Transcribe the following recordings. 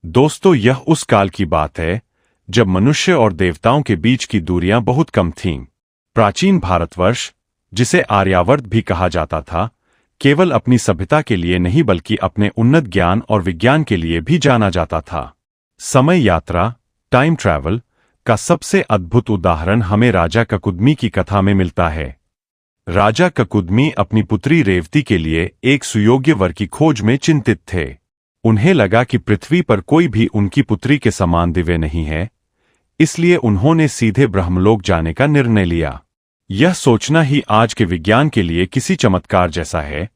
दोस्तों, यह उस काल की बात है जब मनुष्य और देवताओं के बीच की दूरियां बहुत कम थीं। प्राचीन भारतवर्ष, जिसे आर्यावर्त भी कहा जाता था, केवल अपनी सभ्यता के लिए नहीं बल्कि अपने उन्नत ज्ञान और विज्ञान के लिए भी जाना जाता था। समय यात्रा, टाइम ट्रैवल का सबसे अद्भुत उदाहरण हमें राजा ककुदमी की कथा में मिलता है। राजा ककुदमी अपनी पुत्री रेवती के लिए एक सुयोग्य वर की खोज में चिंतित थे। उन्हें लगा कि पृथ्वी पर कोई भी उनकी पुत्री के समान दिव्य नहीं है, इसलिए उन्होंने सीधे ब्रह्मलोक जाने का निर्णय लिया। यह सोचना ही आज के विज्ञान के लिए किसी चमत्कार जैसा है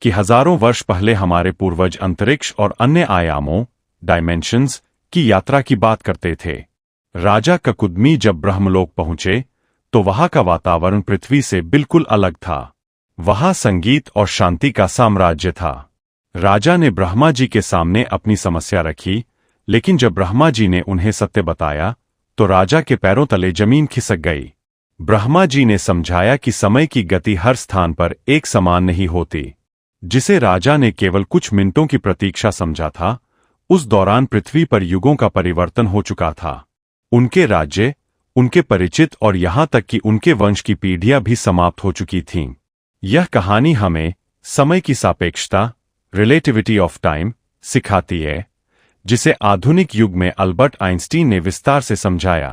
कि हजारों वर्ष पहले हमारे पूर्वज अंतरिक्ष और अन्य आयामों, डायमेंशंस की यात्रा की बात करते थे। राजा ककुदमी जब ब्रह्मलोक पहुंचे तो वहां का वातावरण पृथ्वी से बिल्कुल अलग था। वहां संगीत और शांति का साम्राज्य था। राजा ने ब्रह्मा जी के सामने अपनी समस्या रखी, लेकिन जब ब्रह्मा जी ने उन्हें सत्य बताया तो राजा के पैरों तले जमीन खिसक गई। ब्रह्मा जी ने समझाया कि समय की गति हर स्थान पर एक समान नहीं होती। जिसे राजा ने केवल कुछ मिनटों की प्रतीक्षा समझा था, उस दौरान पृथ्वी पर युगों का परिवर्तन हो चुका था। उनके राज्य, उनके परिचित और यहां तक कि उनके वंश की पीढ़ियां भी समाप्त हो चुकी थीं। यह कहानी हमें समय की सापेक्षता, रिलेटिविटी ऑफ टाइम, सिखाती है, जिसे आधुनिक युग में अल्बर्ट आइंस्टीन ने विस्तार से समझाया।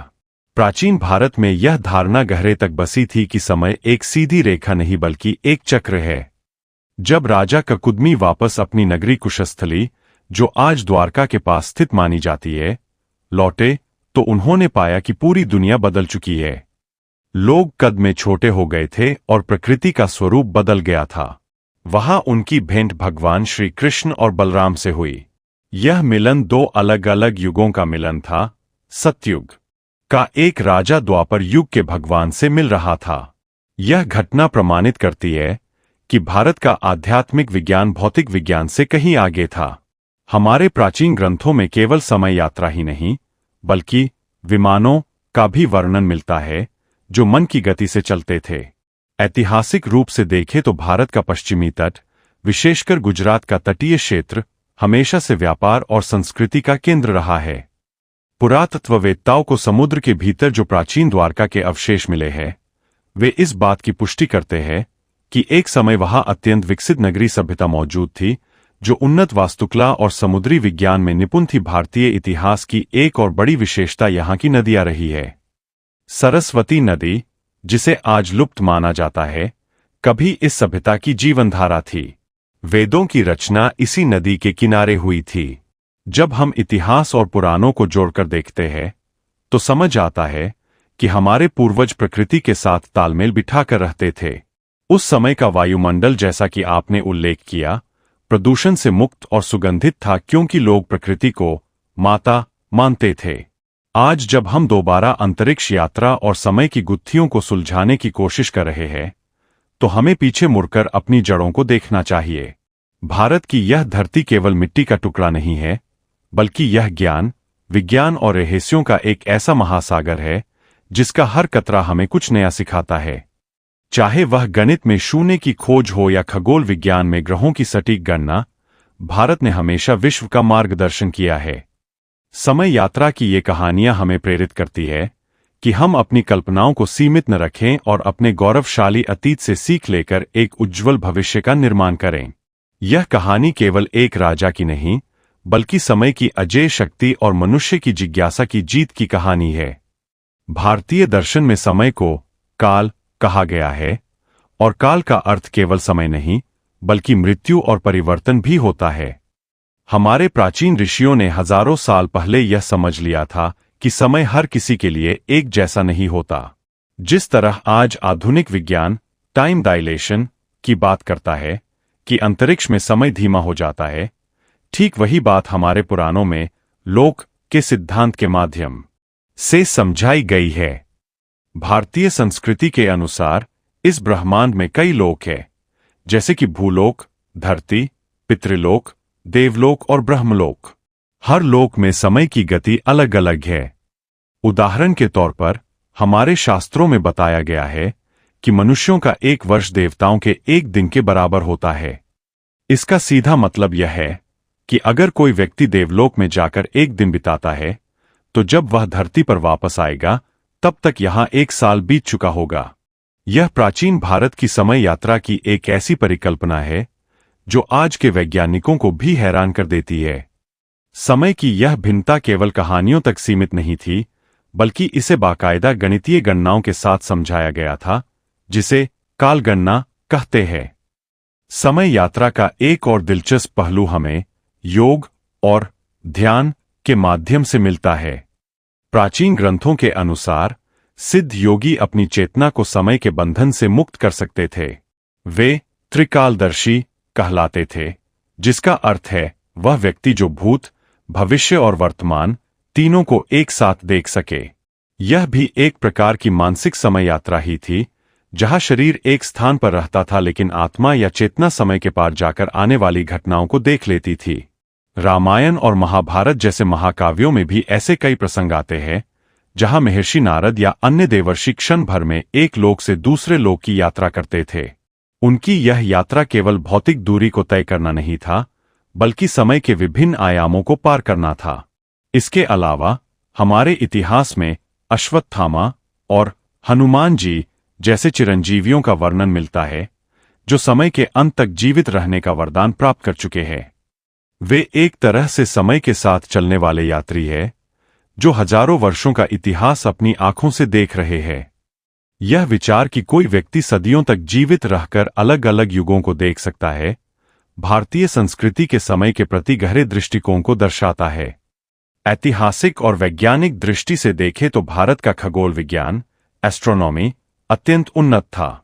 प्राचीन भारत में यह धारणा गहरे तक बसी थी कि समय एक सीधी रेखा नहीं बल्कि एक चक्र है। जब राजा ककुदमी वापस अपनी नगरी कुशस्थली, जो आज द्वारका के पास स्थित मानी जाती है, लौटे तो उन्होंने पाया कि पूरी दुनिया बदल चुकी है। लोग कद में छोटे हो गए थे और प्रकृति का स्वरूप बदल गया था। वहां उनकी भेंट भगवान श्री कृष्ण और बलराम से हुई। यह मिलन दो अलग अलग युगों का मिलन था। सतयुग का एक राजा द्वापर युग के भगवान से मिल रहा था। यह घटना प्रमाणित करती है कि भारत का आध्यात्मिक विज्ञान भौतिक विज्ञान से कहीं आगे था। हमारे प्राचीन ग्रंथों में केवल समय यात्रा ही नहीं बल्कि विमानों का भी वर्णन मिलता है जो मन की गति से चलते थे। ऐतिहासिक रूप से देखें तो भारत का पश्चिमी तट, विशेषकर गुजरात का तटीय क्षेत्र, हमेशा से व्यापार और संस्कृति का केंद्र रहा है। पुरातत्ववेत्ताओं को समुद्र के भीतर जो प्राचीन द्वारका के अवशेष मिले हैं, वे इस बात की पुष्टि करते हैं कि एक समय वहां अत्यंत विकसित नगरी सभ्यता मौजूद थी, जो उन्नत वास्तुकला और समुद्री विज्ञान में निपुण थी। भारतीय इतिहास की एक और बड़ी विशेषता यहां की नदियां रही है। सरस्वती नदी, जिसे आज लुप्त माना जाता है, कभी इस सभ्यता की जीवनधारा थी। वेदों की रचना इसी नदी के किनारे हुई थी। जब हम इतिहास और पुराणों को जोड़कर देखते हैं तो समझ आता है कि हमारे पूर्वज प्रकृति के साथ तालमेल बिठाकर रहते थे। उस समय का वायुमंडल, जैसा कि आपने उल्लेख किया, प्रदूषण से मुक्त और सुगंधित था क्योंकि लोग प्रकृति को माता मानते थे। आज जब हम दोबारा अंतरिक्ष यात्रा और समय की गुत्थियों को सुलझाने की कोशिश कर रहे हैं तो हमें पीछे मुड़कर अपनी जड़ों को देखना चाहिए। भारत की यह धरती केवल मिट्टी का टुकड़ा नहीं है, बल्कि यह ज्ञान, विज्ञान और रहस्यों का एक ऐसा महासागर है जिसका हर कतरा हमें कुछ नया सिखाता है। चाहे वह गणित में शून्य की खोज हो या खगोल विज्ञान में ग्रहों की सटीक गणना, भारत ने हमेशा विश्व का मार्गदर्शन किया है। समय यात्रा की ये कहानियां हमें प्रेरित करती है कि हम अपनी कल्पनाओं को सीमित न रखें और अपने गौरवशाली अतीत से सीख लेकर एक उज्ज्वल भविष्य का निर्माण करें। यह कहानी केवल एक राजा की नहीं, बल्कि समय की अजेय शक्ति और मनुष्य की जिज्ञासा की जीत की कहानी है। भारतीय दर्शन में समय को काल कहा गया है, और काल का अर्थ केवल समय नहीं, बल्कि मृत्यु और परिवर्तन भी होता है। हमारे प्राचीन ऋषियों ने हजारों साल पहले यह समझ लिया था कि समय हर किसी के लिए एक जैसा नहीं होता। जिस तरह आज आधुनिक विज्ञान टाइम डायलेशन की बात करता है कि अंतरिक्ष में समय धीमा हो जाता है, ठीक वही बात हमारे पुराणों में लोक के सिद्धांत के माध्यम से समझाई गई है। भारतीय संस्कृति के अनुसार इस ब्रह्मांड में कई लोक हैं, जैसे कि भूलोक, धरती, पितृलोक, देवलोक और ब्रह्मलोक। हर लोक में समय की गति अलग अलग है। उदाहरण के तौर पर हमारे शास्त्रों में बताया गया है कि मनुष्यों का एक वर्ष देवताओं के एक दिन के बराबर होता है। इसका सीधा मतलब यह है कि अगर कोई व्यक्ति देवलोक में जाकर एक दिन बिताता है तो जब वह धरती पर वापस आएगा तब तक यहां 1 साल बीत चुका होगा। यह प्राचीन भारत की समय यात्रा की एक ऐसी परिकल्पना है जो आज के वैज्ञानिकों को भी हैरान कर देती है। समय की यह भिन्नता केवल कहानियों तक सीमित नहीं थी, बल्कि इसे बाकायदा गणितीय गणनाओं के साथ समझाया गया था, जिसे कालगणना कहते हैं। समय यात्रा का एक और दिलचस्प पहलू हमें योग और ध्यान के माध्यम से मिलता है। प्राचीन ग्रंथों के अनुसार सिद्ध योगी अपनी चेतना को समय के बंधन से मुक्त कर सकते थे। वे त्रिकालदर्शी कहलाते थे, जिसका अर्थ है वह व्यक्ति जो भूत, भविष्य और वर्तमान तीनों को एक साथ देख सके। यह भी एक प्रकार की मानसिक समय यात्रा ही थी, जहां शरीर एक स्थान पर रहता था लेकिन आत्मा या चेतना समय के पार जाकर आने वाली घटनाओं को देख लेती थी। रामायण और महाभारत जैसे महाकाव्यों में भी ऐसे कई प्रसंग आते हैं जहां महर्षि नारद या अन्य देवर्षि क्षण भर में एक लोक से दूसरे लोक की यात्रा करते थे। उनकी यह यात्रा केवल भौतिक दूरी को तय करना नहीं था, बल्कि समय के विभिन्न आयामों को पार करना था। इसके अलावा हमारे इतिहास में अश्वत्थामा और हनुमान जी जैसे चिरंजीवियों का वर्णन मिलता है, जो समय के अंत तक जीवित रहने का वरदान प्राप्त कर चुके हैं। वे एक तरह से समय के साथ चलने वाले यात्री हैं, जो हजारों वर्षों का इतिहास अपनी आंखों से देख रहे हैं। यह विचार कि कोई व्यक्ति सदियों तक जीवित रहकर अलग अलग युगों को देख सकता है, भारतीय संस्कृति के समय के प्रति गहरे दृष्टिकोण को दर्शाता है। ऐतिहासिक और वैज्ञानिक दृष्टि से देखें तो भारत का खगोल विज्ञान, एस्ट्रोनॉमी अत्यंत उन्नत था।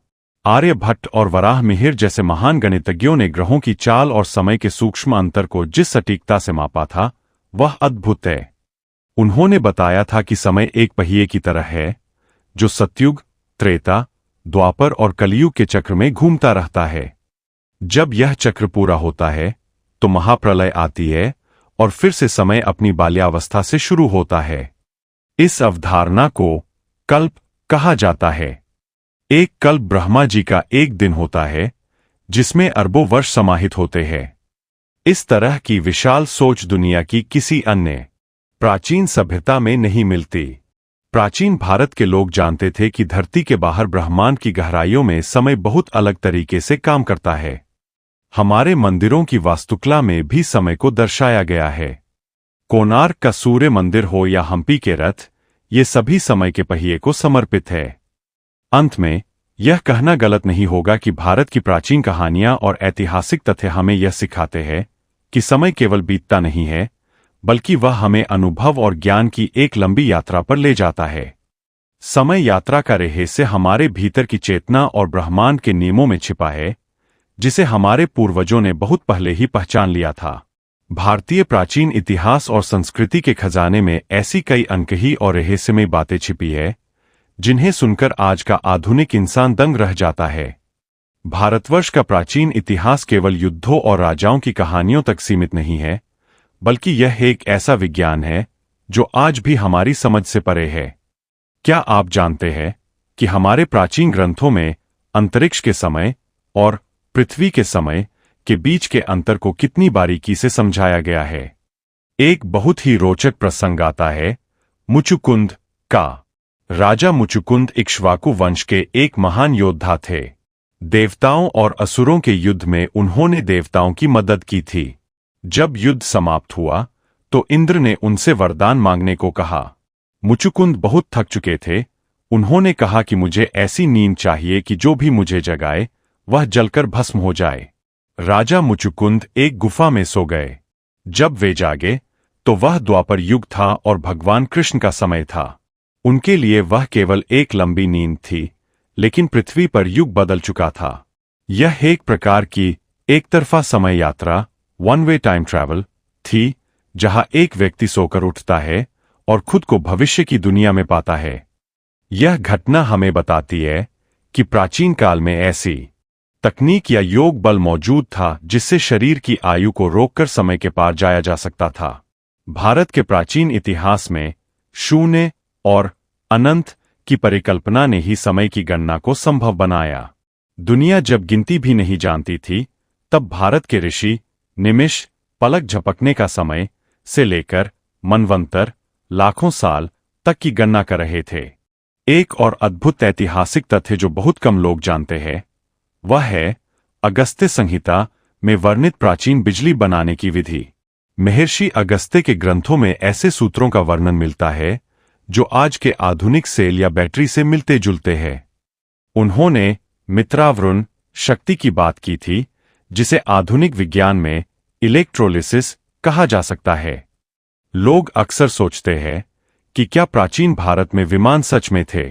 आर्यभट्ट और वराहमिहिर जैसे महान गणितज्ञों ने ग्रहों की चाल और समय के सूक्ष्म अंतर को जिस सटीकता से मापा था, वह अद्भुत है। उन्होंने बताया था कि समय एक पहिए की तरह है, जो सतयुग, त्रेता, द्वापर और कलयुग के चक्र में घूमता रहता है। जब यह चक्र पूरा होता है तो महाप्रलय आती है और फिर से समय अपनी बाल्यावस्था से शुरू होता है। इस अवधारणा को कल्प कहा जाता है। एक कल्प ब्रह्मा जी का एक दिन होता है, जिसमें अरबों वर्ष समाहित होते हैं। इस तरह की विशाल सोच दुनिया की किसी अन्य प्राचीन सभ्यता में नहीं मिलती। प्राचीन भारत के लोग जानते थे कि धरती के बाहर ब्रह्मांड की गहराइयों में समय बहुत अलग तरीके से काम करता है। हमारे मंदिरों की वास्तुकला में भी समय को दर्शाया गया है। कोणार्क का सूर्य मंदिर हो या हम्पी के रथ, ये सभी समय के पहिए को समर्पित है। अंत में यह कहना गलत नहीं होगा कि भारत की प्राचीन कहानियां और ऐतिहासिक तथ्य हमें यह सिखाते हैं कि समय केवल बीतता नहीं है, बल्कि वह हमें अनुभव और ज्ञान की एक लंबी यात्रा पर ले जाता है। समय यात्रा का रहस्य हमारे भीतर की चेतना और ब्रह्मांड के नियमों में छिपा है, जिसे हमारे पूर्वजों ने बहुत पहले ही पहचान लिया था। भारतीय प्राचीन इतिहास और संस्कृति के खजाने में ऐसी कई अनकही और रहस्यमय बातें छिपी है, जिन्हें सुनकर आज का आधुनिक इंसान दंग रह जाता है। भारतवर्ष का प्राचीन इतिहास केवल युद्धों और राजाओं की कहानियों तक सीमित नहीं है, बल्कि यह एक ऐसा विज्ञान है जो आज भी हमारी समझ से परे है। क्या आप जानते हैं कि हमारे प्राचीन ग्रंथों में अंतरिक्ष के समय और पृथ्वी के समय के बीच के अंतर को कितनी बारीकी से समझाया गया है? एक बहुत ही रोचक प्रसंग आता है मुचुकुंद का। राजा मुचुकुंद इक्ष्वाकु वंश के एक महान योद्धा थे। देवताओं और असुरों के युद्ध में उन्होंने देवताओं की मदद की थी। जब युद्ध समाप्त हुआ तो इंद्र ने उनसे वरदान मांगने को कहा। मुचुकुंद बहुत थक चुके थे। उन्होंने कहा कि मुझे ऐसी नींद चाहिए कि जो भी मुझे जगाए वह जलकर भस्म हो जाए। राजा मुचुकुंद एक गुफा में सो गए। जब वे जागे तो वह द्वापर युग था और भगवान कृष्ण का समय था। उनके लिए वह केवल एक लंबी नींद थी, लेकिन पृथ्वी पर युग बदल चुका था। यह एक प्रकार की एक तरफा समय यात्रा, वन वे टाइम ट्रैवल थी, जहां एक व्यक्ति सोकर उठता है और खुद को भविष्य की दुनिया में पाता है। यह घटना हमें बताती है कि प्राचीन काल में ऐसी तकनीक या योग बल मौजूद था जिससे शरीर की आयु को रोककर समय के पार जाया जा सकता था। भारत के प्राचीन इतिहास में शून्य और अनंत की परिकल्पना ने ही समय की गणना को संभव बनाया। दुनिया जब गिनती भी नहीं जानती थी, तब भारत के ऋषि निमिष, पलक झपकने का समय से लेकर मनवंतर लाखों साल तक की गणना कर रहे थे। एक और अद्भुत ऐतिहासिक तथ्य जो बहुत कम लोग जानते हैं वह है अगस्त्य संहिता में वर्णित प्राचीन बिजली बनाने की विधि। महर्षि अगस्त्य के ग्रंथों में ऐसे सूत्रों का वर्णन मिलता है जो आज के आधुनिक सेल या बैटरी से मिलते जुलते हैं। उन्होंने मित्रावरुण शक्ति की बात की थी, जिसे आधुनिक विज्ञान में इलेक्ट्रोलिसिस कहा जा सकता है। लोग अक्सर सोचते हैं कि क्या प्राचीन भारत में विमान सच में थे।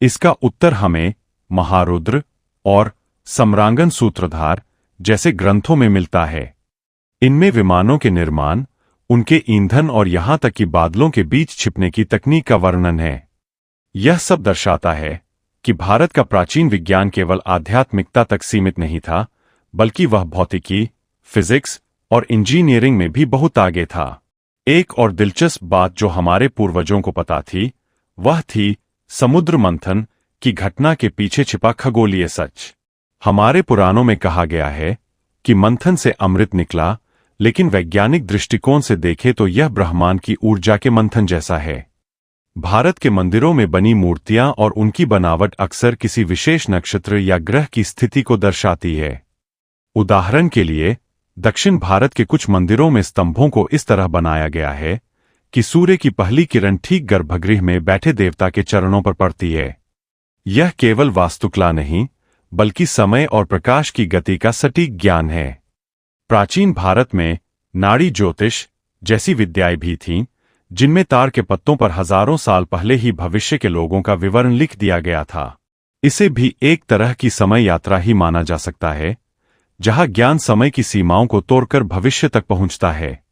इसका उत्तर हमें महारुद्र और सम्रांगन सूत्रधार जैसे ग्रंथों में मिलता है। इनमें विमानों के निर्माण, उनके ईंधन और यहां तक कि बादलों के बीच छिपने की तकनीक का वर्णन है। यह सब दर्शाता है कि भारत का प्राचीन विज्ञान केवल आध्यात्मिकता तक सीमित नहीं था, बल्कि वह भौतिकी, फिजिक्स और इंजीनियरिंग में भी बहुत आगे था। एक और दिलचस्प बात जो हमारे पूर्वजों को पता थी वह थी समुद्र मंथन की घटना के पीछे छिपा खगोलीय सच। हमारे पुराणों में कहा गया है कि मंथन से अमृत निकला, लेकिन वैज्ञानिक दृष्टिकोण से देखें तो यह ब्रह्मांड की ऊर्जा के मंथन जैसा है। भारत के मंदिरों में बनी मूर्तियां और उनकी बनावट अक्सर किसी विशेष नक्षत्र या ग्रह की स्थिति को दर्शाती है। उदाहरण के लिए, दक्षिण भारत के कुछ मंदिरों में स्तंभों को इस तरह बनाया गया है कि सूर्य की पहली किरण ठीक गर्भगृह में बैठे देवता के चरणों पर पड़ती है। यह केवल वास्तुकला नहीं, बल्कि समय और प्रकाश की गति का सटीक ज्ञान है। प्राचीन भारत में नाड़ी ज्योतिष जैसी विद्याएं भी थीं, जिनमें तार के पत्तों पर हजारों साल पहले ही भविष्य के लोगों का विवरण लिख दिया गया था। इसे भी एक तरह की समय यात्रा ही माना जा सकता है, जहां ज्ञान समय की सीमाओं को तोड़कर भविष्य तक पहुंचता है।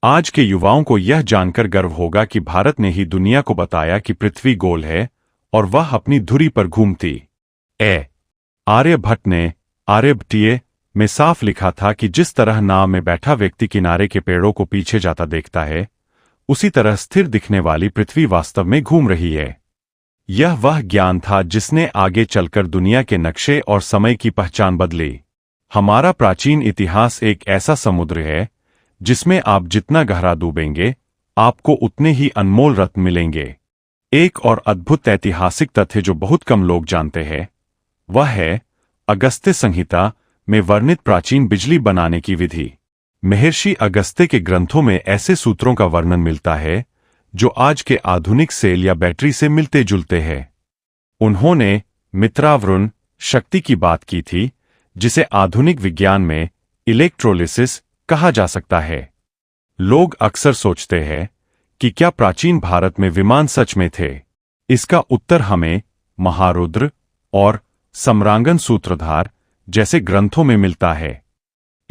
आज के युवाओं को यह जानकर गर्व होगा कि भारत ने ही दुनिया को बताया कि पृथ्वी गोल है और वह अपनी धुरी पर घूमती है। आर्यभट्ट ने आर्यभट्टीय में साफ लिखा था कि जिस तरह नाव में बैठा व्यक्ति किनारे के पेड़ों को पीछे जाता देखता है, उसी तरह स्थिर दिखने वाली पृथ्वी वास्तव में घूम रही है। यह वह ज्ञान था जिसने आगे चलकर दुनिया के नक्शे और समय की पहचान बदली। हमारा प्राचीन इतिहास एक ऐसा समुद्र है जिसमें आप जितना गहरा डूबेंगे, आपको उतने ही अनमोल रत्न मिलेंगे। एक और अद्भुत ऐतिहासिक तथ्य जो बहुत कम लोग जानते हैं वह है अगस्त्य संहिता में वर्णित प्राचीन बिजली बनाने की विधि। महर्षि अगस्त्य के ग्रंथों में ऐसे सूत्रों का वर्णन मिलता है जो आज के आधुनिक सेल या बैटरी से मिलते जुलते हैं। उन्होंने मित्रावरुण शक्ति की बात की थी, जिसे आधुनिक विज्ञान में इलेक्ट्रोलिसिस कहा जा सकता है। लोग अक्सर सोचते हैं कि क्या प्राचीन भारत में विमान सच में थे। इसका उत्तर हमें महारुद्र और सम्रांगन सूत्रधार जैसे ग्रंथों में मिलता है।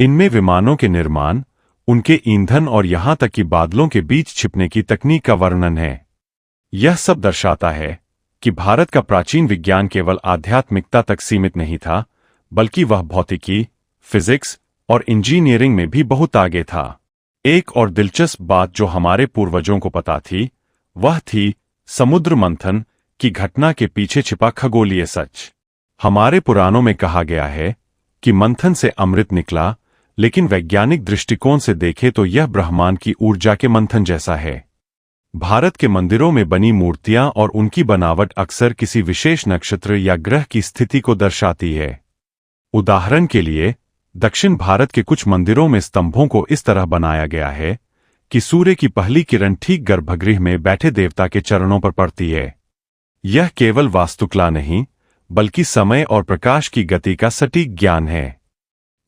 इनमें विमानों के निर्माण, उनके ईंधन और यहां तक कि बादलों के बीच छिपने की तकनीक का वर्णन है। यह सब दर्शाता है कि भारत का प्राचीन विज्ञान केवल आध्यात्मिकता तक सीमित नहीं था, बल्कि वह भौतिकी, फिजिक्स और इंजीनियरिंग में भी बहुत आगे था। एक और दिलचस्प बात जो हमारे पूर्वजों को पता थी वह थी समुद्र मंथन की घटना के पीछे छिपा खगोलीय सच। हमारे पुराणों में कहा गया है कि मंथन से अमृत निकला, लेकिन वैज्ञानिक दृष्टिकोण से देखें तो यह ब्रह्मांड की ऊर्जा के मंथन जैसा है। भारत के मंदिरों में बनी मूर्तियां और उनकी बनावट अक्सर किसी विशेष नक्षत्र या ग्रह की स्थिति को दर्शाती है। उदाहरण के लिए, दक्षिण भारत के कुछ मंदिरों में स्तंभों को इस तरह बनाया गया है कि सूर्य की पहली किरण ठीक गर्भगृह में बैठे देवता के चरणों पर पड़ती है। यह केवल वास्तुकला नहीं, बल्कि समय और प्रकाश की गति का सटीक ज्ञान है।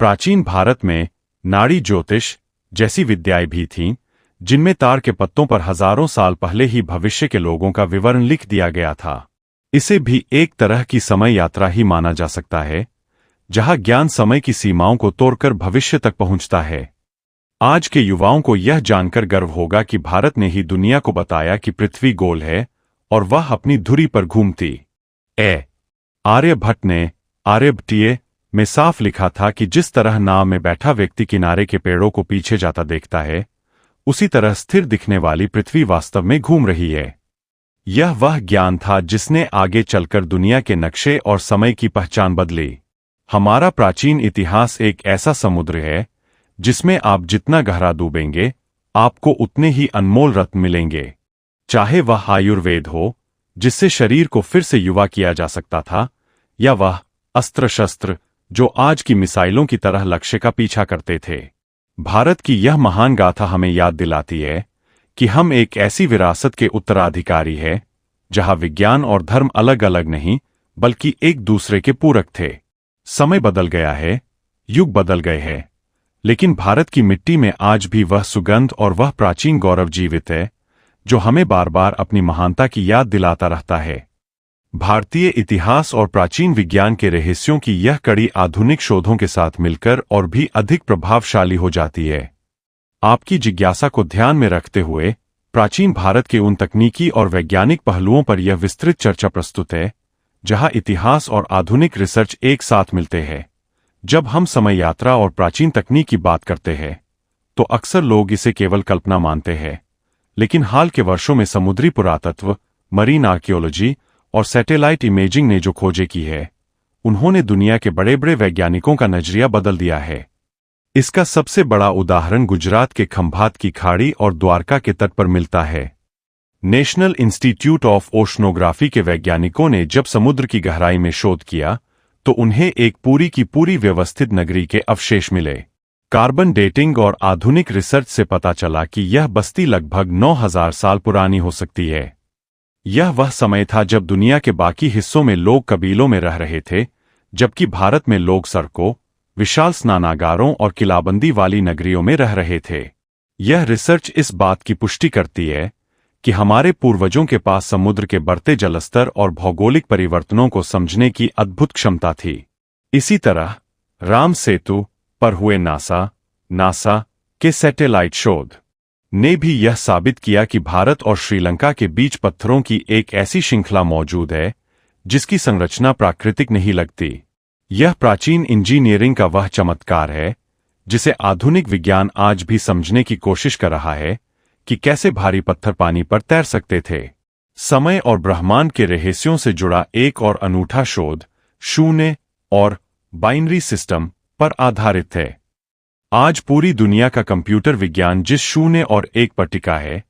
प्राचीन भारत में नाड़ी ज्योतिष जैसी विद्याएं भी थीं, जिनमें तार के पत्तों पर हजारों साल पहले ही भविष्य के लोगों का विवरण लिख दिया गया था। इसे भी एक तरह की समय यात्रा ही माना जा सकता है, जहां ज्ञान समय की सीमाओं को तोड़कर भविष्य तक पहुंचता है। आज के युवाओं को यह जानकर गर्व होगा कि भारत ने ही दुनिया को बताया कि पृथ्वी गोल है और वह अपनी धुरी पर घूमती है। आर्यभट्ट ने आर्यभट्टीय में साफ लिखा था कि जिस तरह नाव में बैठा व्यक्ति किनारे के पेड़ों को पीछे जाता देखता है, उसी तरह स्थिर दिखने वाली पृथ्वी वास्तव में घूम रही है। यह वह ज्ञान था जिसने आगे चलकर दुनिया के नक्शे और समय की पहचान बदली। हमारा प्राचीन इतिहास एक ऐसा समुद्र है जिसमें आप जितना गहरा डूबेंगे आपको उतने ही अनमोल रत्न मिलेंगे। चाहे वह आयुर्वेद हो, जिससे शरीर को फिर से युवा किया जा सकता था, या वह अस्त्र शस्त्र जो आज की मिसाइलों की तरह लक्ष्य का पीछा करते थे। भारत की यह महान गाथा हमें याद दिलाती है कि हम एक ऐसी विरासत के उत्तराधिकारी हैं जहां विज्ञान और धर्म अलग अलग नहीं बल्कि एक दूसरे के पूरक थे। समय बदल गया है, युग बदल गए हैं, लेकिन भारत की मिट्टी में आज भी वह सुगंध और वह प्राचीन गौरव जीवित है जो हमें बार बार अपनी महानता की याद दिलाता रहता है। भारतीय इतिहास और प्राचीन विज्ञान के रहस्यों की यह कड़ी आधुनिक शोधों के साथ मिलकर और भी अधिक प्रभावशाली हो जाती है। आपकी जिज्ञासा को ध्यान में रखते हुए प्राचीन भारत के उन तकनीकी और वैज्ञानिक पहलुओं पर यह विस्तृत चर्चा प्रस्तुत है जहां इतिहास और आधुनिक रिसर्च एक साथ मिलते हैं। जब हम समय यात्रा और प्राचीन तकनीक की बात करते हैं तो अक्सर लोग इसे केवल कल्पना मानते हैं, लेकिन हाल के वर्षों में समुद्री पुरातत्व, मरीन आर्कियोलॉजी और सैटेलाइट इमेजिंग ने जो खोजें की है, उन्होंने दुनिया के बड़े बड़े वैज्ञानिकों का नजरिया बदल दिया है। इसका सबसे बड़ा उदाहरण गुजरात के खंभात की खाड़ी और द्वारका के तट पर मिलता है। नेशनल इंस्टीट्यूट ऑफ ओशनोग्राफी के वैज्ञानिकों ने जब समुद्र की गहराई में शोध किया तो उन्हें एक पूरी की पूरी व्यवस्थित नगरी के अवशेष मिले। कार्बन डेटिंग और आधुनिक रिसर्च से पता चला कि यह बस्ती लगभग 9000 साल पुरानी हो सकती है। यह वह समय था जब दुनिया के बाकी हिस्सों में लोग कबीलों में रह रहे थे, जबकि भारत में लोग सड़कों, विशाल स्नानागारों और किलाबंदी वाली नगरियों में रह रहे थे। यह रिसर्च इस बात की पुष्टि करती है कि हमारे पूर्वजों के पास समुद्र के बढ़ते जलस्तर और भौगोलिक परिवर्तनों को समझने की अद्भुत क्षमता थी। इसी तरह राम सेतु पर हुए नासा के सैटेलाइट शोध ने भी यह साबित किया कि भारत और श्रीलंका के बीच पत्थरों की एक ऐसी श्रृंखला मौजूद है जिसकी संरचना प्राकृतिक नहीं लगती। यह प्राचीन इंजीनियरिंग का वह चमत्कार है जिसे आधुनिक विज्ञान आज भी समझने की कोशिश कर रहा है कि कैसे भारी पत्थर पानी पर तैर सकते थे। समय और ब्रह्मांड के रहस्यों से जुड़ा एक और अनूठा शोध शून्य और बाइनरी सिस्टम पर आधारित है। आज पूरी दुनिया का कंप्यूटर विज्ञान जिस शून्य और एक पर टिका है,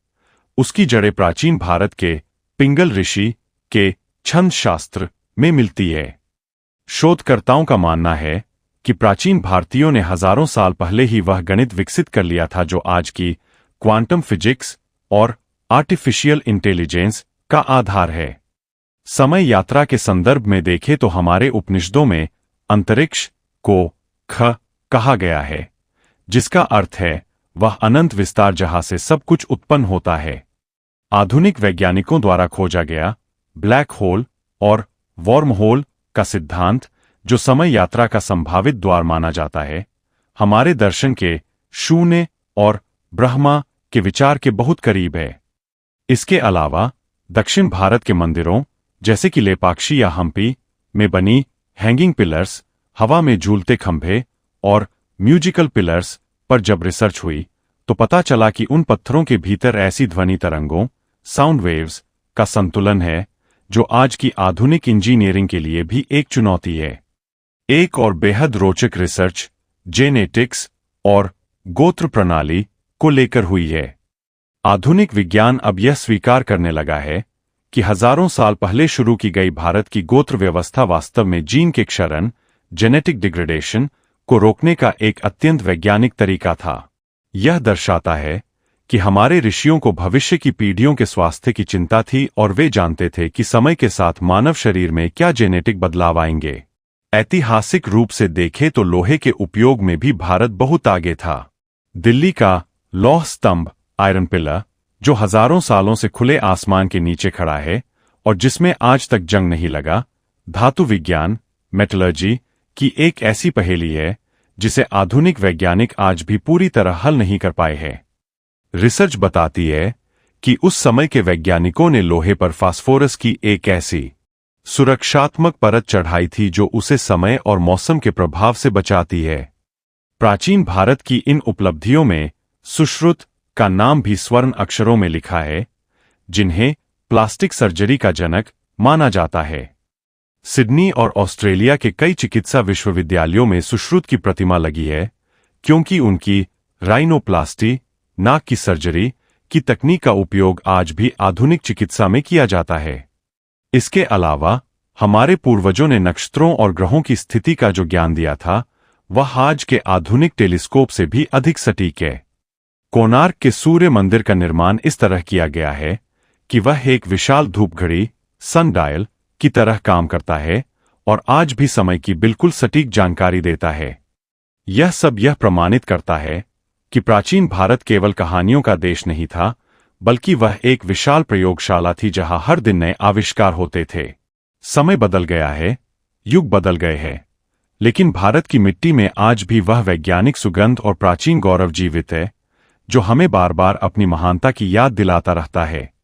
उसकी जड़ें प्राचीन भारत के पिंगल ऋषि के छंद शास्त्र में मिलती है। शोधकर्ताओं का मानना है कि प्राचीन भारतीयों ने हजारों साल पहले ही वह गणित विकसित कर लिया था जो आज की क्वांटम फिजिक्स और आर्टिफिशियल इंटेलिजेंस का आधार है। समय यात्रा के संदर्भ में देखें तो हमारे उपनिषदों में अंतरिक्ष को कहा गया है, जिसका अर्थ है वह अनंत विस्तार जहां से सब कुछ उत्पन्न होता है। आधुनिक वैज्ञानिकों द्वारा खोजा गया ब्लैक होल और वॉर्म होल का सिद्धांत, जो समय यात्रा का संभावित द्वार माना जाता है, हमारे दर्शन के शून्य और ब्रह्मा के विचार के बहुत करीब है। इसके अलावा दक्षिण भारत के मंदिरों जैसे कि लेपाक्षी या हम्पी में बनी हैंगिंग पिलर्स, हवा में झूलते खंभे और म्यूजिकल पिलर्स पर जब रिसर्च हुई तो पता चला कि उन पत्थरों के भीतर ऐसी ध्वनि तरंगों, साउंड वेव्स का संतुलन है जो आज की आधुनिक इंजीनियरिंग के लिए भी एक चुनौती है। एक और बेहद रोचक रिसर्च जेनेटिक्स और गोत्र प्रणाली को लेकर हुई है। आधुनिक विज्ञान अब यह स्वीकार करने लगा है कि हजारों साल पहले शुरू की गई भारत की गोत्र व्यवस्था वास्तव में जीन के क्षरण, जेनेटिक डिग्रेडेशन को रोकने का एक अत्यंत वैज्ञानिक तरीका था। यह दर्शाता है कि हमारे ऋषियों को भविष्य की पीढ़ियों के स्वास्थ्य की चिंता थी और वे जानते थे कि समय के साथ मानव शरीर में क्या जेनेटिक बदलाव आएंगे। ऐतिहासिक रूप से देखें तो लोहे के उपयोग में भी भारत बहुत आगे था। दिल्ली का लौह स्तंभ आयरन पिलर, जो हजारों सालों से खुले आसमान के नीचे खड़ा है और जिसमें आज तक जंग नहीं लगा, धातु विज्ञान मेटलर्जी की एक ऐसी पहेली है जिसे आधुनिक वैज्ञानिक आज भी पूरी तरह हल नहीं कर पाए हैं। रिसर्च बताती है कि उस समय के वैज्ञानिकों ने लोहे पर फास्फोरस की एक ऐसी सुरक्षात्मक परत चढ़ाई थी जो उसे समय और मौसम के प्रभाव से बचाती है। प्राचीन भारत की इन उपलब्धियों में सुश्रुत का नाम भी स्वर्ण अक्षरों में लिखा है, जिन्हें प्लास्टिक सर्जरी का जनक माना जाता है। सिडनी और ऑस्ट्रेलिया के कई चिकित्सा विश्वविद्यालयों में सुश्रुत की प्रतिमा लगी है, क्योंकि उनकी राइनोप्लास्टी, नाक की सर्जरी की तकनीक का उपयोग आज भी आधुनिक चिकित्सा में किया जाता है। इसके अलावा हमारे पूर्वजों ने नक्षत्रों और ग्रहों की स्थिति का जो ज्ञान दिया था, वह आज के आधुनिक टेलीस्कोप से भी अधिक सटीक है। कोणार्क के सूर्य मंदिर का निर्माण इस तरह किया गया है कि वह एक विशाल धूप घड़ी, सन डायल की तरह काम करता है और आज भी समय की बिल्कुल सटीक जानकारी देता है। यह सब यह प्रमाणित करता है कि प्राचीन भारत केवल कहानियों का देश नहीं था, बल्कि वह एक विशाल प्रयोगशाला थी जहां हर दिन नए आविष्कार होते थे। समय बदल गया है, युग बदल गए हैं, लेकिन भारत की मिट्टी में आज भी वह वैज्ञानिक सुगंध और प्राचीन गौरव जीवित है, जो हमें बार बार अपनी महानता की याद दिलाता रहता है।